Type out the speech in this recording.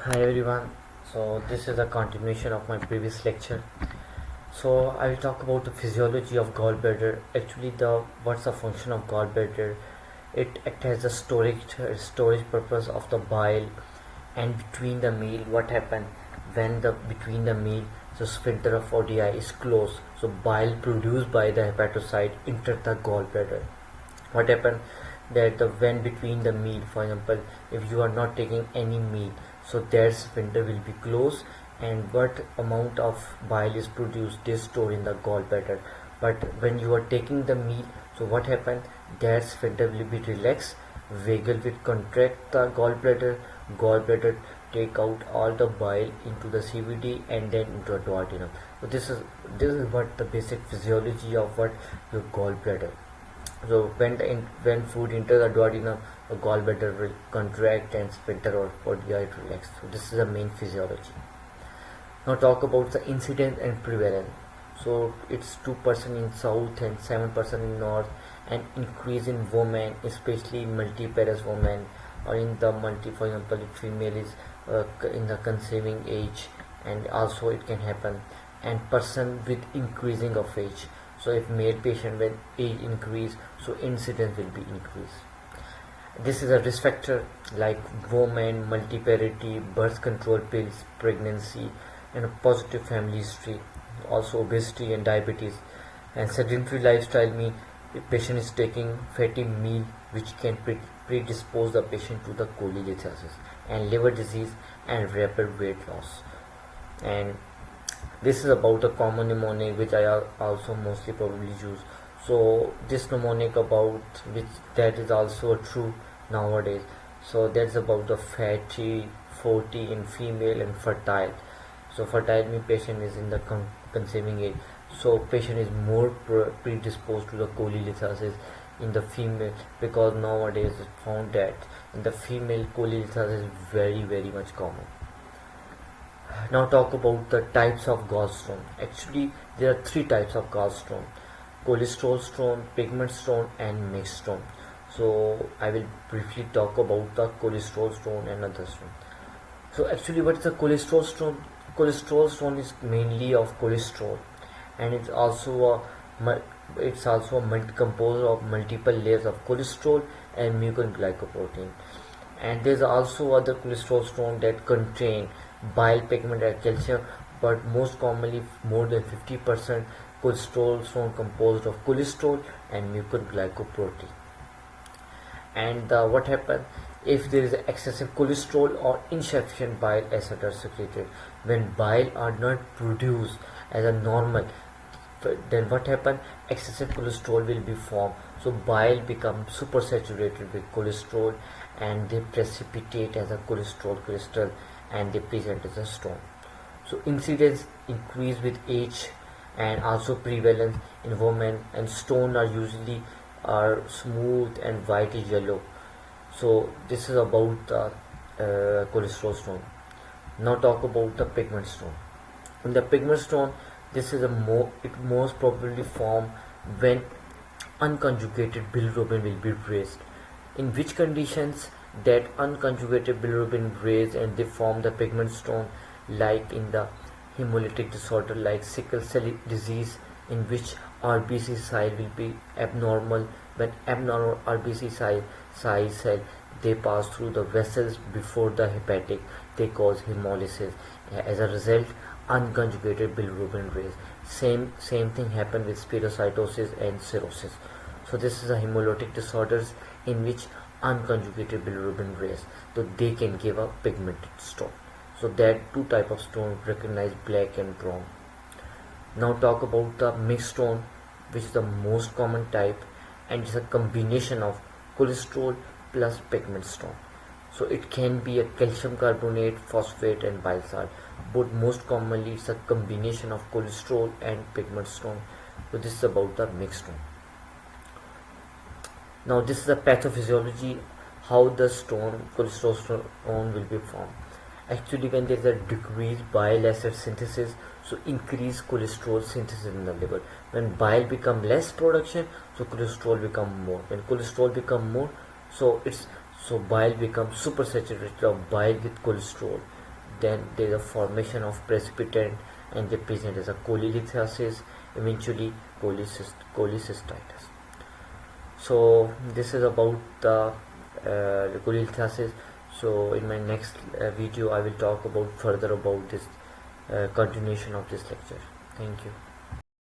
Hi everyone. So this is a continuation of my previous lecture. So I will talk about the physiology of gallbladder. Actually, the what's the function of gallbladder? It acts as a storage purpose of the bile, and between the meal, what happen when the between the meal the sphincter of ODI is closed. So bile produced by the hepatocyte enter the gallbladder. What happen that the when between the meal, for example, if you are not taking any meal, so their sphincter will be closed, and what amount of bile is produced is stored in the gallbladder. But when you are taking the meal, so what happen, their sphincter will be relaxed, vagal will contract the gallbladder take out all the bile into the CVD and then into the duodenum. So this is what the basic physiology of what your gallbladder. So when food enters the duodenum, the gallbladder will contract and sphincter or ODI relax. So this is the main physiology. Now talk about the incidence and prevalence. So it's 2% in south and 7% in north, and increase in women, especially multiparous women, or in the for example, if female is in the conceiving age, and also it can happen, and person with increasing of age. So if male patient when age increase, so incidence will be increased. This is a risk factor like women, multiparity, birth control pills, pregnancy, and a positive family history. Also obesity and diabetes, and sedentary lifestyle mean if patient is taking fatty meal which can predispose the patient to the cholelithiasis and liver disease and rapid weight loss. And this is about a common mnemonic which I also mostly probably use. So this mnemonic about which that is also true nowadays. So that's about the fatty, 40 in female and fertile. So fertile means patient is in the conceiving age. So patient is more predisposed to the cholelithiasis in the female, because nowadays it's found that in the female cholelithiasis is very much common. Now talk about the types of gallstone. Actually, there are three types of gallstone: cholesterol stone, pigment stone, and mixed stone. So I will briefly talk about the cholesterol stone and other stone. So actually, what is a cholesterol stone? Cholesterol stone is mainly of cholesterol, and it's also composed of multiple layers of cholesterol and mucoglycoprotein. And there's also other cholesterol stone that contain bile, pigment, and calcium, but most commonly more than 50% cholesterol stone composed of cholesterol and mucoglycoprotein. And what happens if there is excessive cholesterol or insufficient bile acids are secreted? When bile are not produced as a normal, then what happens, excessive cholesterol will be formed, so bile becomes supersaturated with cholesterol, and they precipitate as a cholesterol crystal, and they present as a stone. So incidence increase with age, and also prevalence in women, and stone are usually are smooth and whitish yellow. So this is about the cholesterol stone. Now talk about the pigment stone. In the pigment stone, this is it most probably form when unconjugated bilirubin will be raised. In which conditions that unconjugated bilirubin raised and they form the pigment stone, like in the hemolytic disorder like sickle cell disease, in which RBC size will be abnormal. When abnormal RBC size cell they pass through the vessels before the hepatic, they cause hemolysis. As a result, unconjugated bilirubin raise. Same thing happen with spherocytosis and cirrhosis. So this is a hemolytic disorders in which unconjugated bilirubin raise, so they can give a pigmented stone. So that two type of stone recognized, black and brown. Now talk about the mixed stone, which is the most common type, and it's a combination of cholesterol plus pigment stone. So it can be a calcium carbonate, phosphate, and bile salt, but most commonly it's a combination of cholesterol and pigment stone. So this is about the mixed stone. Now this is the pathophysiology, how the cholesterol stone will be formed. Actually, when there is a decreased bile acid synthesis, so increase cholesterol synthesis in the liver. When bile become less production, so cholesterol become more. When cholesterol become more, so bile becomes supersaturated of bile with cholesterol, then there is a formation of precipitant, and they present as a cholelithiasis, eventually cholecystitis. So this is about the cholelithiasis. So in my next video I will talk about further about this continuation of this lecture. Thank you.